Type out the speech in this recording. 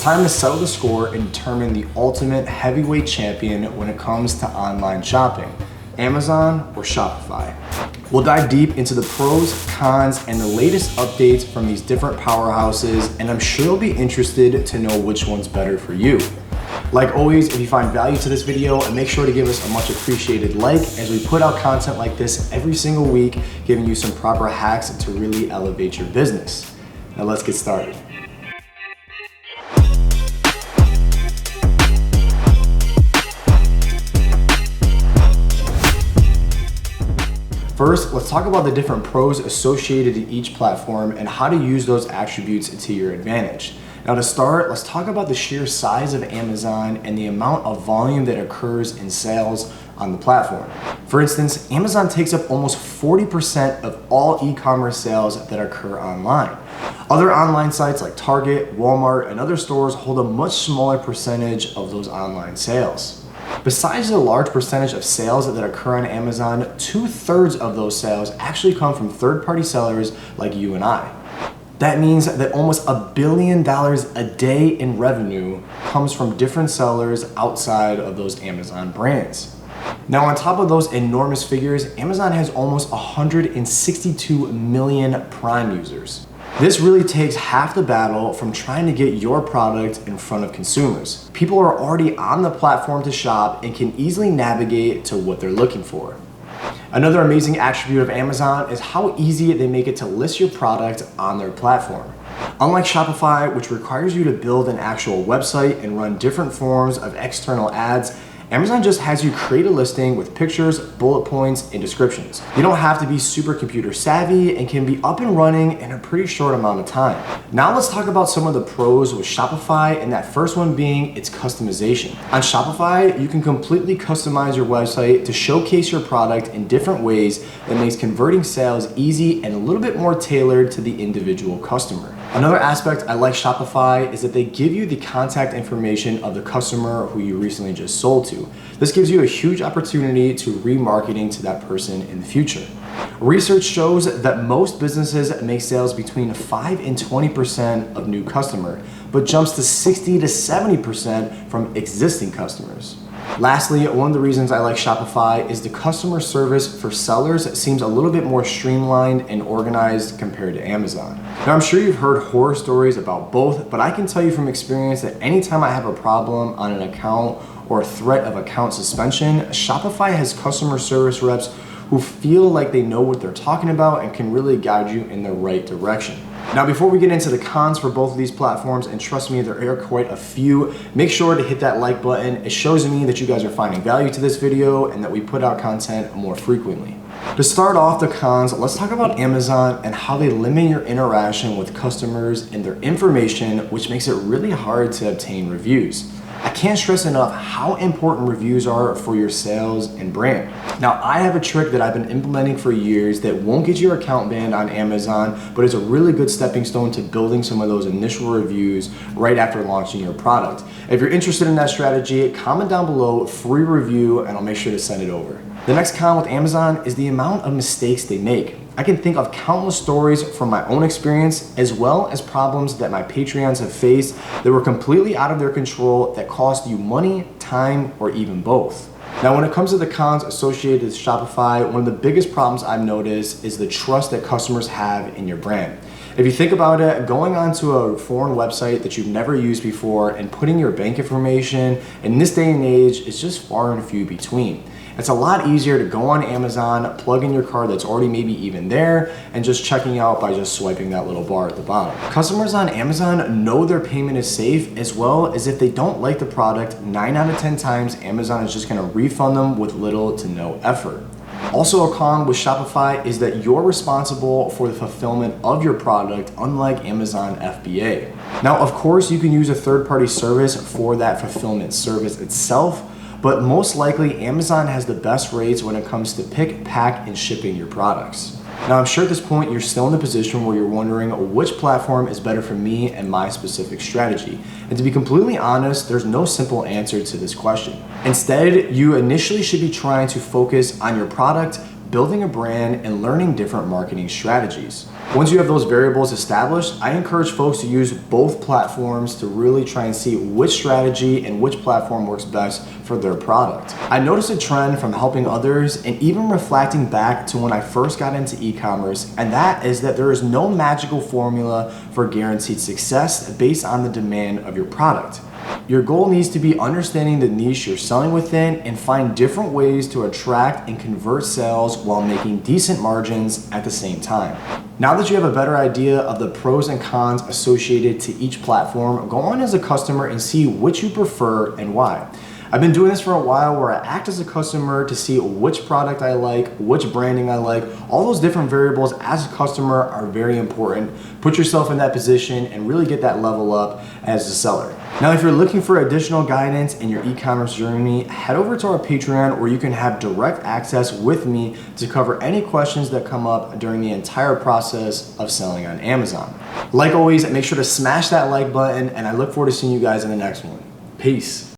time to settle the score and determine the ultimate heavyweight champion when it comes to online shopping, Amazon or Shopify. We'll dive deep into the pros, cons, and the latest updates from these different powerhouses, and I'm sure you'll be interested to know which one's better for you. Like always, if you find value to this video, make sure to give us a much appreciated like, as we put out content like this every single week, giving you some proper hacks to really elevate your business. Now let's get started. First, let's talk about the different pros associated to each platform and how to use those attributes to your advantage. Now to start, let's talk about the sheer size of Amazon and the amount of volume that occurs in sales on the platform. For instance, Amazon takes up almost 40% of all e-commerce sales that occur online. Other online sites like Target, Walmart, and other stores hold a much smaller percentage of those online sales. Besides the large percentage of sales that occur on Amazon, 2/3 of those sales actually come from third-party sellers like you and I. That means that almost $1 billion a day in revenue comes from different sellers outside of those Amazon brands. Now, on top of those enormous figures, Amazon has almost 162 million Prime users. This really takes half the battle from trying to get your product in front of consumers. People are already on the platform to shop and can easily navigate to what they're looking for. Another amazing attribute of Amazon is how easy they make it to list your product on their platform. Unlike Shopify, which requires you to build an actual website and run different forms of external ads, Amazon just has you create a listing with pictures, bullet points, and descriptions. You don't have to be super computer savvy and can be up and running in a pretty short amount of time. Now let's talk about some of the pros with Shopify, and that first one being its customization. On Shopify, you can completely customize your website to showcase your product in different ways that makes converting sales easy and a little bit more tailored to the individual customer. Another aspect I like Shopify is that they give you the contact information of the customer who you recently just sold to. This gives you a huge opportunity to remarketing to that person in the future. Research shows that most businesses make sales between 5 and 20% of new customer, but jumps to 60 to 70% from existing customers. Lastly, one of the reasons I like Shopify is the customer service for sellers seems a little bit more streamlined and organized compared to Amazon. Now, I'm sure you've heard horror stories about both, but I can tell you from experience that anytime I have a problem on an account or a threat of account suspension, Shopify has customer service reps who feel like they know what they're talking about and can really guide you in the right direction. Now, before we get into the cons for both of these platforms, and trust me, there are quite a few, make sure to hit that like button. It shows me that you guys are finding value to this video and that we put out content more frequently. To start off the cons, let's talk about Amazon and how they limit your interaction with customers and their information, which makes it really hard to obtain reviews. I can't stress enough how important reviews are for your sales and brand. Now, I have a trick that I've been implementing for years that won't get your account banned on Amazon, but is a really good stepping stone to building some of those initial reviews right after launching your product. If you're interested in that strategy, comment down below, free review, and I'll make sure to send it over. The next con with Amazon is the amount of mistakes they make. I can think of countless stories from my own experience, as well as problems that my Patreons have faced that were completely out of their control that cost you money, time, or even both. Now, when it comes to the cons associated with Shopify, one of the biggest problems I've noticed is the trust that customers have in your brand. If you think about it, going onto a foreign website that you've never used before and putting your bank information in this day and age is just far and few between. It's a lot easier to go on Amazon, plug in your card that's already maybe even there, and just checking out by just swiping that little bar at the bottom. Customers on Amazon know their payment is safe, as well as if they don't like the product, 9 out of 10 times Amazon is just gonna refund them with little to no effort. Also, a con with Shopify is that you're responsible for the fulfillment of your product, unlike Amazon FBA. Now, of course, you can use a third-party service for that fulfillment service itself, but most likely Amazon has the best rates when it comes to pick, pack, and shipping your products. Now, I'm sure at this point you're still in the position where you're wondering which platform is better for me and my specific strategy. And to be completely honest, there's no simple answer to this question. Instead, you initially should be trying to focus on your product, building a brand, and learning different marketing strategies. Once you have those variables established, I encourage folks to use both platforms to really try and see which strategy and which platform works best for their product. I noticed a trend from helping others and even reflecting back to when I first got into e-commerce, and that is that there is no magical formula for guaranteed success based on the demand of your product. Your goal needs to be understanding the niche you're selling within and find different ways to attract and convert sales while making decent margins at the same time. Now that you have a better idea of the pros and cons associated to each platform, go on as a customer and see which you prefer and why. I've been doing this for a while where I act as a customer to see which product I like, which branding I like. All those different variables as a customer are very important. Put yourself in that position and really get that level up as a seller. Now, if you're looking for additional guidance in your e-commerce journey, head over to our Patreon where you can have direct access with me to cover any questions that come up during the entire process of selling on Amazon. Like always, make sure to smash that like button, and I look forward to seeing you guys in the next one. Peace.